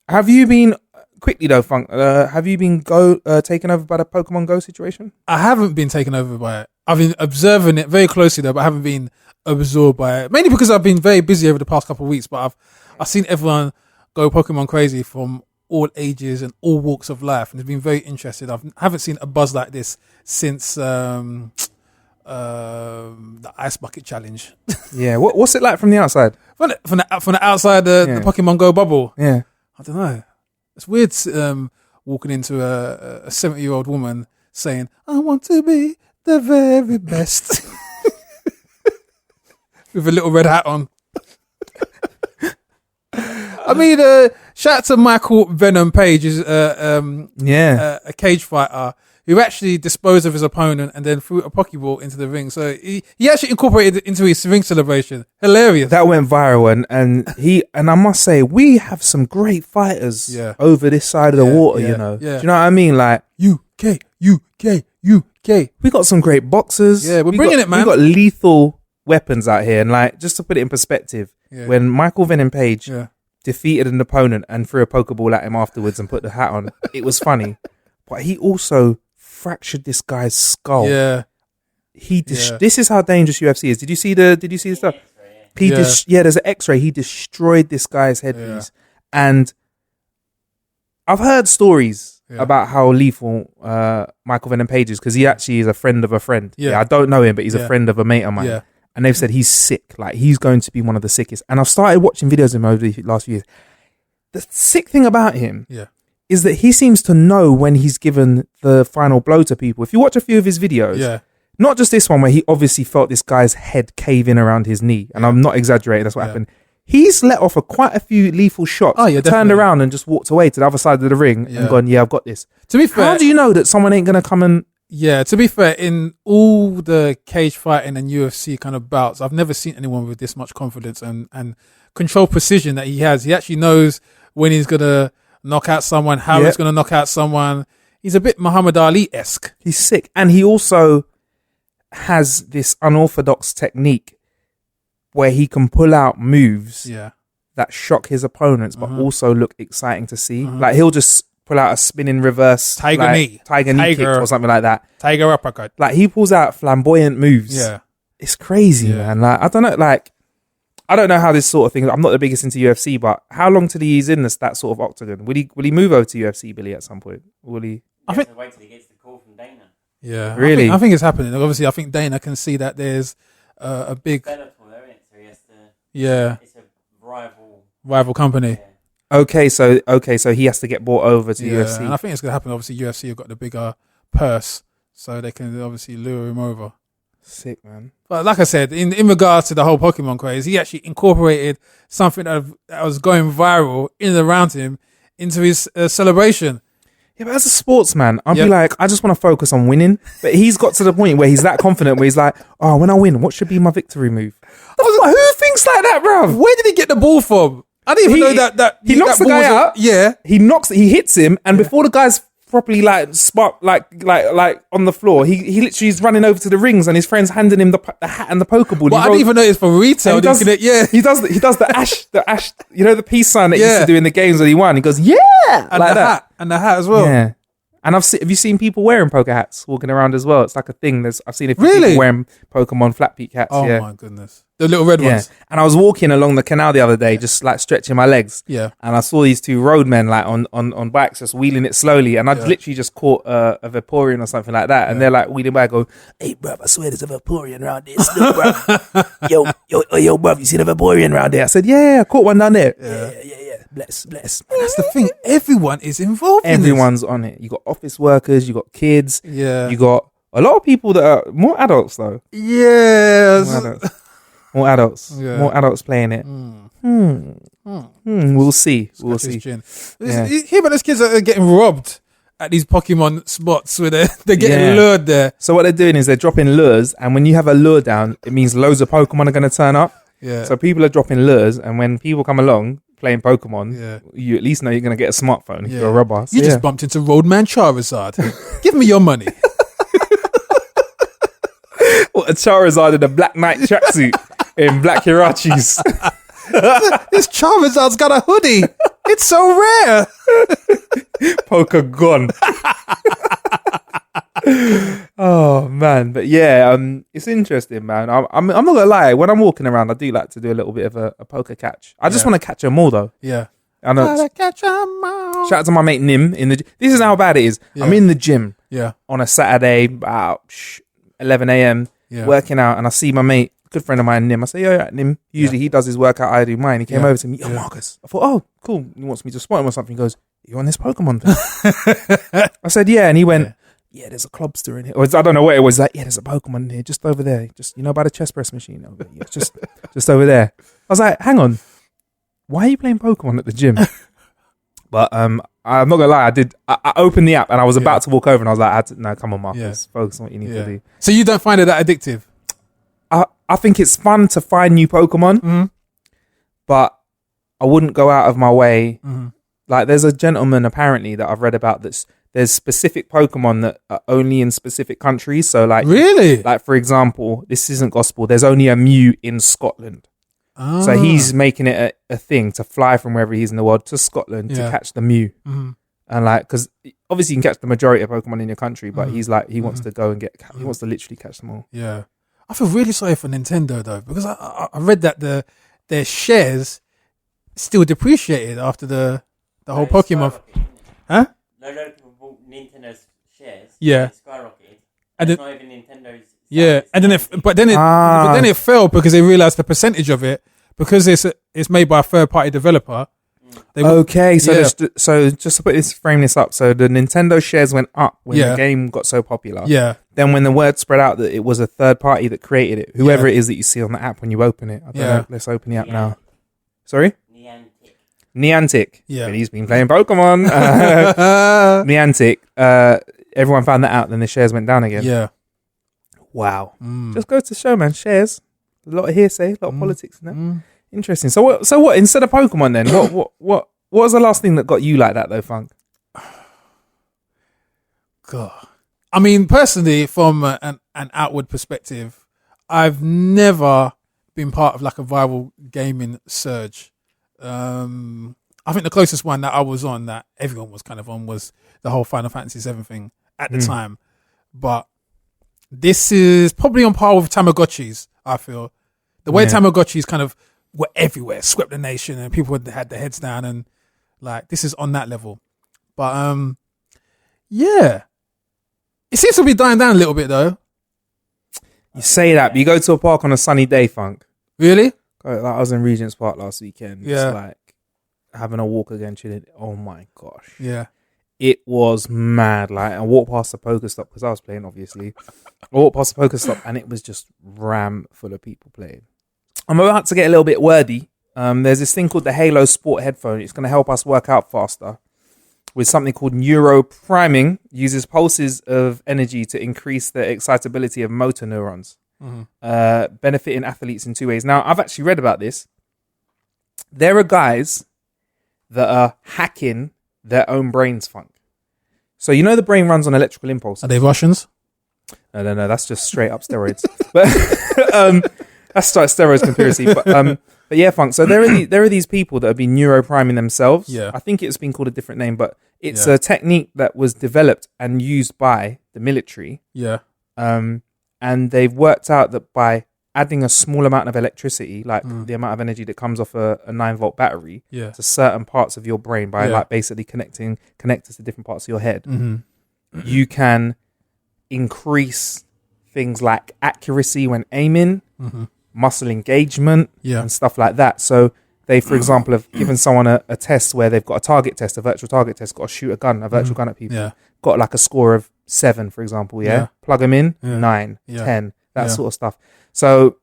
have you been quickly though, Funk? Have you been taken over by the Pokemon Go situation? I haven't been taken over by it. I've been observing it very closely though, but I haven't been absorbed by it. Mainly because I've been very busy over the past couple of weeks, but I've seen everyone go Pokemon crazy from all ages and all walks of life, and it's been very interested. I haven't seen a buzz like this since the Ice Bucket Challenge. Yeah, what's it like from the outside? From the outside the Pokemon Go bubble. Yeah, I don't know. It's weird walking into a 70-year-old woman saying, "I want to be the very best," with a little red hat on. I mean, shout out to Michael Venom Page, is a cage fighter who actually disposed of his opponent and then threw a Pokeball into the ring. So he actually incorporated it into his ring celebration. Hilarious. That went viral, and I must say, we have some great fighters over this side of the water. You know, do you know what I mean? Like UK. We got some great boxers. Yeah, we're bringing it, man. We got lethal weapons out here, and like just to put it in perspective, when Michael Venom Page defeated an opponent and threw a Pokeball at him afterwards and put the hat on, it was funny, but he also fractured this guy's skull. Yeah, This is how dangerous UFC is. Did you see the stuff? There's an X-ray. He destroyed this guy's headpiece, and I've heard stories about how lethal Michael Venom Page is, because he actually is a friend of a friend. I don't know him, but he's a friend of a mate of mine. Yeah. And they've said he's sick. Like, he's going to be one of the sickest. And I've started watching videos of him over the last few years. The sick thing about him is that he seems to know when he's given the final blow to people. If you watch a few of his videos, not just this one where he obviously felt this guy's head cave in around his knee, and I'm not exaggerating, that's what happened. He's let off quite a few lethal shots, turned around and just walked away to the other side of the ring and gone, I've got this. To be fair, how do you know that someone ain't going to come and... Yeah, to be fair, in all the cage fighting and UFC kind of bouts, I've never seen anyone with this much confidence and control precision that he has. He actually knows when he's going to knock out someone, how he's going to knock out someone. He's a bit Muhammad Ali-esque. He's sick. And he also has this unorthodox technique where he can pull out moves that shock his opponents, but also look exciting to see. Like, he'll just pull out a spinning reverse tiger knee kick or something like that. Tiger uppercut. Like, he pulls out flamboyant moves. Yeah. It's crazy, man. Like, I don't know, I don't know how this sort of thing, I'm not the biggest into UFC, but how long till he's in that sort of octagon? Will he move over to UFC, Billy, at some point? Will he? I think wait till he gets the call from Dana. Yeah. Really? I think it's happening. Obviously, I think Dana can see that there's a big... Bellator, though, isn't it? So he has to... Yeah. It's a rival company. Yeah. Okay, so he has to get bought over to UFC. And I think it's going to happen. Obviously, UFC have got the bigger purse, so they can obviously lure him over. Sick, man. But like I said, in regards to the whole Pokemon craze, he actually incorporated something that was going viral in and around him into his celebration. Yeah, but as a sportsman, I'd be like, I just want to focus on winning. But he's got to the point where he's that confident, where he's like, oh, when I win, what should be my victory move? I was like, who thinks like that, bruv? Where did he get the ball from? I didn't even know that he knocks the guy out. Yeah, he hits him, and before the guy's properly spark on the floor, he literally is running over to the rings, and his friend's handing him the hat and the Pokeball. Well, I didn't even know it's for retail. He does the ash, you know, the peace sign that he used to do in the games when he won. He goes, and the hat as well. Yeah. And have you seen people wearing poker hats walking around as well? It's like a thing. I've seen a few people wearing Pokemon flat peak hats. Oh my goodness, the little red ones. And I was walking along the canal the other day, just like stretching my legs. Yeah. And I saw these two roadmen like on bikes just wheeling it slowly, and I literally just caught a Vaporeon or something like that, and they're like wheeling by. I go, hey bro, I swear there's a Vaporeon around this, bro. yo, bro, you see the Vaporeon around there? I said, yeah, I caught one down there. Yeah. Bless. And that's the thing. Everyone is involved. Everyone's on it. You got office workers. You got kids. Yeah. You got a lot of people that are more adults though. Yes. More adults. Yeah. More adults playing it. We'll see. We'll Scratch his see. chin. Yeah. You hear about those kids that are getting robbed at these Pokemon spots where they're getting Yeah. lured there. So what they're doing is they're dropping lures, and when you have a lure down, it means loads of Pokemon are going to turn up. Yeah. So people are dropping lures, and when people come along playing Pokemon, Yeah. you at least know you're going to get a smartphone if Yeah. you're a robber. So You just bumped into Roadman Charizard. Give me your money. What, a Charizard in a Black Knight tracksuit in black Hirachis. This Charizard's got a hoodie. It's so rare. Poker gone. Oh man, but yeah, it's interesting, man. I'm not gonna lie. When I'm walking around, I do like to do a little bit of a poker catch. I just want to catch them all, though. Yeah. I know. Gotta catch 'em all. Shout out to my mate Nim in the. This is how bad it is. Yeah. I'm in the gym Yeah. on a Saturday about 11 a.m. Yeah. working out, and I see my mate, good friend of mine, Nim. I say, "Yo, yeah, Nim." Usually he does his workout, I do mine. He came Yeah. over to me, "Yo, Yeah. Marcus." I thought, "Oh, cool. He wants me to spot him or something." He goes, "You on this Pokemon thing?" I said, "Yeah," and he went, "Yeah, there's a Clubster in here." Or I don't know what it was. Like, "Yeah, there's a Pokemon in here, just over there. Just by the chest press machine. Over there. Yeah, just over there." I was like, "Hang on, why are you playing Pokemon at the gym?" But I'm not gonna lie. I opened the app and I was about to walk over, and I was like, "No, come on, Marcus, focus on what you need to do." So you don't find it that addictive? I think it's fun to find new Pokemon, but I wouldn't go out of my way. Like, there's a gentleman apparently that I've read about there's specific Pokemon that are only in specific countries. So like, Really? like for example, this isn't gospel. There's only a Mew in Scotland. So he's making it a thing to fly from wherever he's in the world to Scotland to catch the Mew. And like, because obviously you can catch the majority of Pokemon in your country, but he's like, he wants to go and he wants to literally catch them all. Yeah. I feel really sorry for Nintendo though, because I read that their shares still depreciated after the whole Pokemon. Huh? No, people bought Nintendo's shares. Yeah. It skyrocketed. And And it's not even Nintendo's. Yeah, and then but then it fell because they realized the percentage of it, because it's made by a third party developer. Okay, so so just to frame this up, so the Nintendo shares went up when the game got so popular. Yeah. Then when the word spread out that it was a third party that created it, whoever it is that you see on the app when you open it. I don't know. Let's open the app now. Sorry? Niantic. Yeah. And he's been playing Pokemon. Niantic. Everyone found that out, then the shares went down again. Yeah. Wow. Just goes to show, man. Shares. A lot of hearsay, a lot of politics in that. Interesting. So what? Instead of Pokemon, then what was the last thing that got you like that though, Funk? God, I mean, personally, from an outward perspective, I've never been part of like a viral gaming surge. I think the closest one that I was on, that everyone was kind of on, was the whole Final Fantasy VII thing at the time. But this is probably on par with Tamagotchis. I feel the way Tamagotchis kind of were everywhere, swept the nation, and people had their heads down, and like this is on that level. But yeah, it seems to be dying down a little bit though. You say that, but you go to a park on a sunny day, Funk. Really? Like, I was in Regent's Park last weekend. Yeah. Just like having a walk again, chilling. Oh my gosh. Yeah. It was mad. Like, I walked past the poker stop because I was playing, obviously. I walked past the poker stop and it was just ram full of people playing. I'm about to get a little bit wordy. There's this thing called the Halo Sport headphone. It's going to help us work out faster with something called neuropriming. Uses pulses of energy to increase the excitability of motor neurons, benefiting athletes in two ways. Now, I've actually read about this. There are guys that are hacking their own brains, Funk. So you know the brain runs on electrical impulses. Are they Russians? No, that's just straight up steroids. But that's steroids conspiracy. But yeah, Funk. So there are these people that have been neuropriming themselves. Yeah. I think it's been called a different name, but it's a technique that was developed and used by the military. Yeah. And they've worked out that by adding a small amount of electricity, like the amount of energy that comes off a 9-volt battery, to certain parts of your brain by like basically connecting connectors to different parts of your head, you can increase things like accuracy when aiming, muscle engagement, and stuff like that. So they, for example, have given someone a test where they've got a target test, a virtual target test, got to shoot a virtual gun at people, got like a score of 7, for example, plug them in, 9, 10, that sort of stuff. So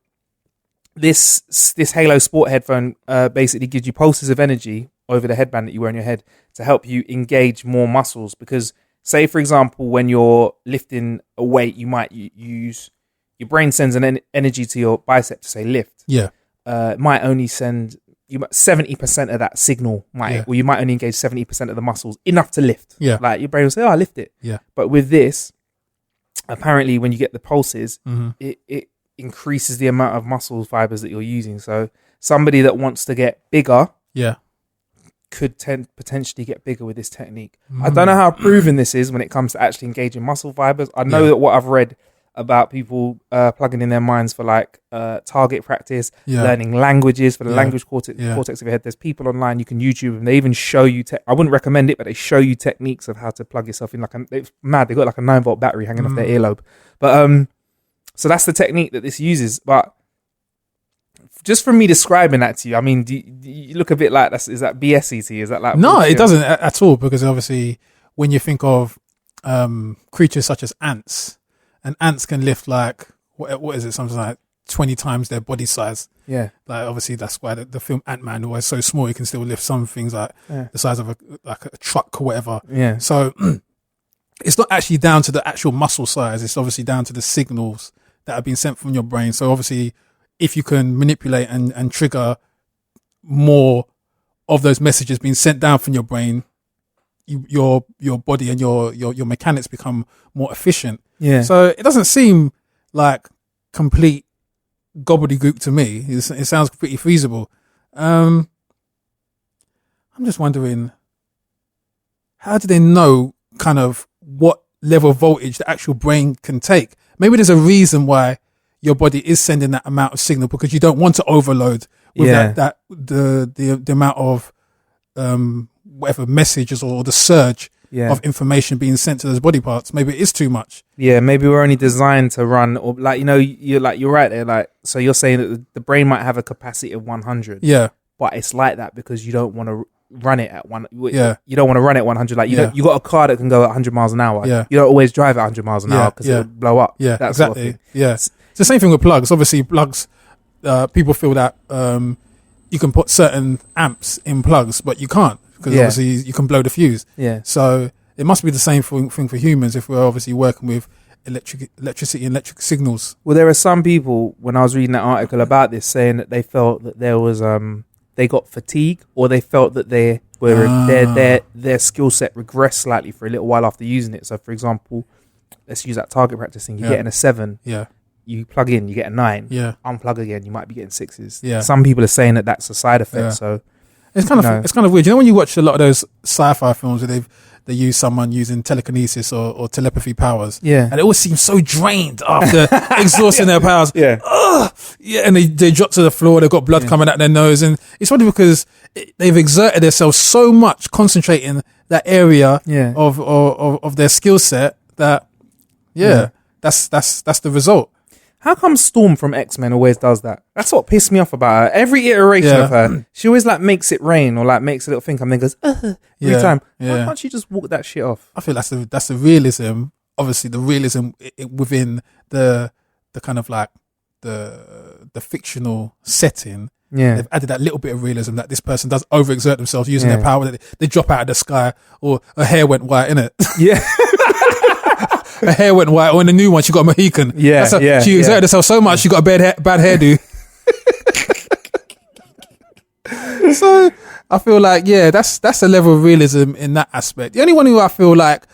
this Halo Sport headphone basically gives you pulses of energy over the headband that you wear on your head to help you engage more muscles. Because say, for example, when you're lifting a weight, you might use your brain sends an energy to your bicep to say lift. Yeah. It might only send 70% of that signal or you might only engage 70% of the muscles enough to lift. Yeah. Like your brain will say, "Oh, I lift it." Yeah. But with this, apparently, when you get the pulses, Mm-hmm. it increases the amount of muscle fibers that you're using. So somebody that wants to get bigger, Yeah. could potentially get bigger with this technique. I don't know how proven this is when it comes to actually engaging muscle fibers. I know that what I've read about people plugging in their minds for like target practice, learning languages for the language cortex of your head. There's people online, you can YouTube and they even show you, I wouldn't recommend it, but they show you techniques of how to plug yourself in. It's mad, they got like a 9-volt battery hanging off their earlobe. But so that's the technique that this uses. But just from me describing that to you, I mean, do you look a bit like is that BSE to you? Is that like No, bullshit? it doesn't at all, because obviously when you think of creatures such as ants, and ants can lift like what is it, something like 20 times their body size. Yeah. Like obviously that's why the film Ant-Man was so small, you can still lift some things like the size of a truck or whatever. Yeah. So it's not actually down to the actual muscle size, it's obviously down to the signals that have been sent from your brain. So obviously if you can manipulate and trigger more of those messages being sent down from your brain, your body and your mechanics become more efficient. Yeah. So it doesn't seem like complete gobbledygook to me. It sounds pretty feasible. I'm just wondering, how do they know kind of what level of voltage the actual brain can take? Maybe there's a reason why your body is sending that amount of signal, because you don't want to overload with the amount of whatever messages or the surge of information being sent to those body parts. Maybe it is too much. Yeah, maybe we're only designed to run, or like, you know, you're right there. Like, so you're saying that the brain might have a capacity of 100. Yeah, but it's like that because you don't want to run it at one. Yeah, you don't want to run it at 100. Like you got a car that can go at 100 miles an hour. Yeah, you don't always drive at 100 miles an hour because it'll blow up. Yeah, that exactly. Sort of thing. Yeah, it's the same thing with plugs. Obviously, plugs. People feel that you can put certain amps in plugs, but you can't, because obviously you can blow the fuse. Yeah. So it must be the same thing for humans if we're obviously working with electricity and electric signals. Well, there are some people, when I was reading that article about this, saying that they felt that there was they got fatigue, or they felt that their skill set regressed slightly for a little while after using it. So, for example, let's use that target practice thing. You're getting a 7. Yeah. You plug in, you get a 9. Yeah. Unplug again, you might be getting 6s. Yeah. Some people are saying that that's a side effect. Yeah. So it's kind of weird. You know, when you watch a lot of those sci-fi films where they use someone using telekinesis or telepathy powers. Yeah. And it always seems so drained after exhausting their powers. Yeah. Yeah. And they drop to the floor, they've got blood coming out their nose. And it's probably because they've exerted themselves so much concentrating that area of their skill set that, that's the result. How come Storm from X-Men always does that? That's what pissed me off about her. Every iteration of her, she always like makes it rain or like makes a little thing come, then goes every time. Why can't she just walk that shit off? I feel that's the realism. Obviously, the realism within the kind of like the fictional setting. Yeah, they've added that little bit of realism that this person does overexert themselves using their power. That they drop out of the sky, or her hair went white, innit? Yeah. Her hair went white, or in the new one she got a Mohican. Yeah, she exerted herself so much she got a bad hairdo. So I feel like that's a level of realism in that aspect. The only one who I feel like,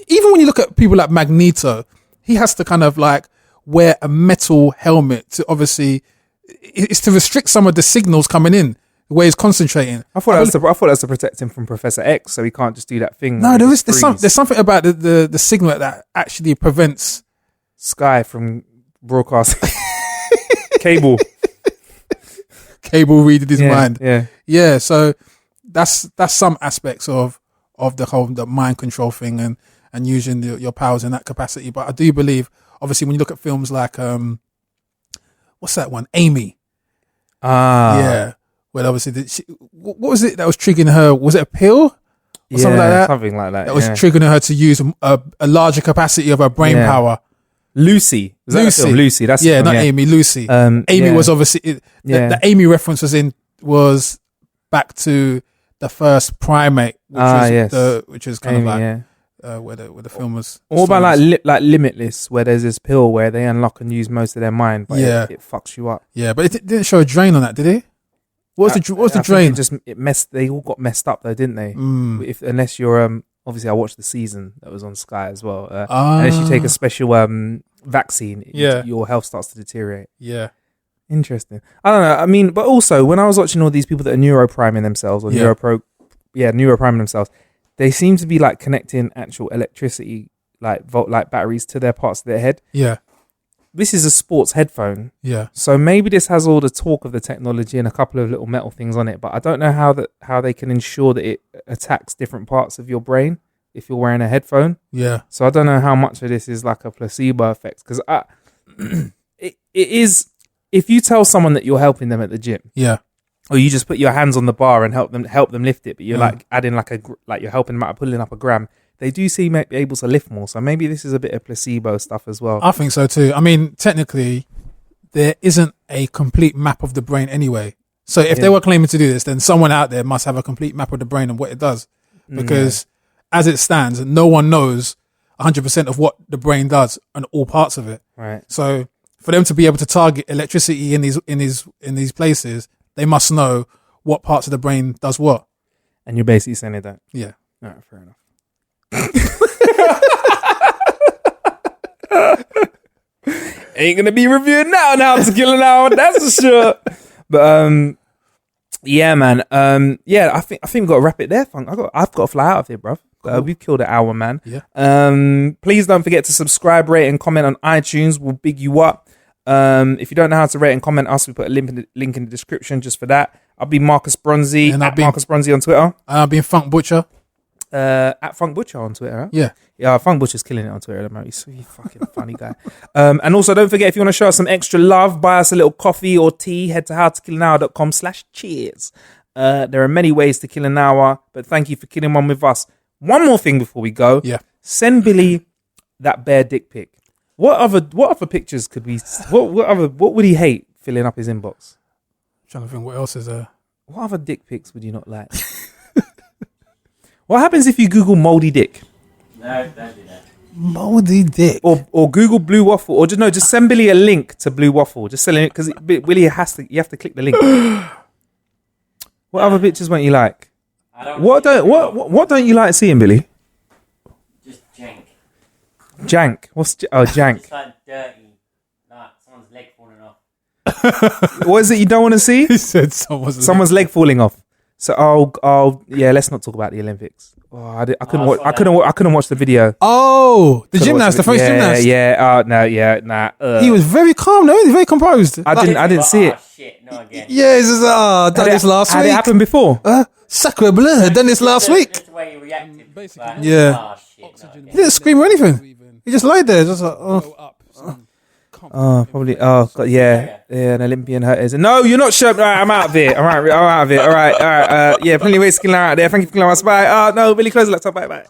even when you look at people like Magneto, he has to kind of like wear a metal helmet to obviously, it's to restrict some of the signals coming in. The way he's concentrating. I thought that was to protect him from Professor X, so he can't just do that thing. No, there's something about the signal that actually prevents Sky from broadcasting. Cable reading his mind. Yeah. So that's some aspects of the mind control thing and using your powers in that capacity. But I do believe, obviously, when you look at films like what's that one, Amy? Yeah. Well, obviously, what was it that was triggering her? Was it a pill? Or something like that? Something like that. That was triggering her to use a larger capacity of her brain power Lucy. Was that the Lucy. film? Lucy. That's Yeah, the film, not Amy. Lucy. Amy yeah. was obviously the Amy reference was back to the first primate, which is kind Amy, of like where the film was. What about like Limitless, where there's this pill where they unlock and use most of their mind, but it fucks you up. Yeah, but it didn't show a drain on that, did it? What was the drain? They all got messed up though, didn't they? Unless you're obviously I watched the season that was on Sky as well. Unless you take a special vaccine, your health starts to deteriorate. Yeah. Interesting. I don't know. I mean, but also when I was watching all these people that are neuropriming themselves or neuropriming themselves, they seem to be like connecting actual electricity, like batteries to their parts of their head. Yeah. This is a sports headphone. Yeah. So maybe this has all the talk of the technology and a couple of little metal things on it, but I don't know how they can ensure that it attacks different parts of your brain if you're wearing a headphone. Yeah. So I don't know how much of this is like a placebo effect, because it is. If you tell someone that you're helping them at the gym, or you just put your hands on the bar and help them lift it, but you're like adding like you're helping them out pulling up a gram, they do seem able to lift more. So maybe this is a bit of placebo stuff as well. I think so too. I mean, technically, there isn't a complete map of the brain anyway. So if they were claiming to do this, then someone out there must have a complete map of the brain and what it does, because as it stands, no one knows 100% of what the brain does and all parts of it. Right. So for them to be able to target electricity in these places, they must know what parts of the brain does what. And you're basically saying they don't. Yeah. All right, fair enough. Ain't gonna be reviewing now to kill an hour, that's for sure. But yeah, man. I think we've got to wrap it there, Funk. I've got to fly out of here, bruv. Cool. We've killed an hour, man. Yeah. Please don't forget to subscribe, rate, and comment on iTunes. We'll big you up. If you don't know how to rate and comment us, we put a link in the description just for that. I'll be Marcus Bronzy, Marcus Bronzy on Twitter. I've been Funk Butcher. At Funk Butcher on Twitter, huh? Yeah. Funk Butcher's killing it on Twitter, man. He's a fucking funny guy. And also don't forget, if you want to show us some extra love, buy us a little coffee or tea, head to howtokillanhour.com/cheers. There are many ways to kill an hour, but thank you for killing one with us. One more thing before we go. Yeah. Send Billy that bear dick pic. What other pictures could we? What would he hate filling up his inbox? I'm trying to think what else is there. What other dick pics would you not like? What happens if you Google moldy dick? No, don't do that. Moldy dick. Or Google blue waffle, or just send Billy a link to blue waffle. Just selling it because Billy you have to click the link. What other pictures won't you like? What don't you like seeing, Billy? Just jank. Jank. Jank. Just like dirty, like someone's leg falling off. What is it you don't want to see? He said someone's leg falling off. So let's not talk about the Olympics. Oh, I couldn't watch the video. Oh, the gymnast, the French gymnast. Yeah. He was very calm, though. He was very composed. I didn't see it. Shit, no again. Yeah, he's just done this last week. Had it happened before? Sacre bleu, done this last week. Just the way he reacted. Basically. Yeah. Shit, no again. He didn't scream or anything. He just laid there, just like, Probably. Oh, God, yeah. An Olympian hurt his. No, you're not sure. All right, I'm out of it. I'm out of it. All right. Yeah, plenty of ways to kill out there. Thank you for killing us. Bye. No, Billy, close the laptop. Bye.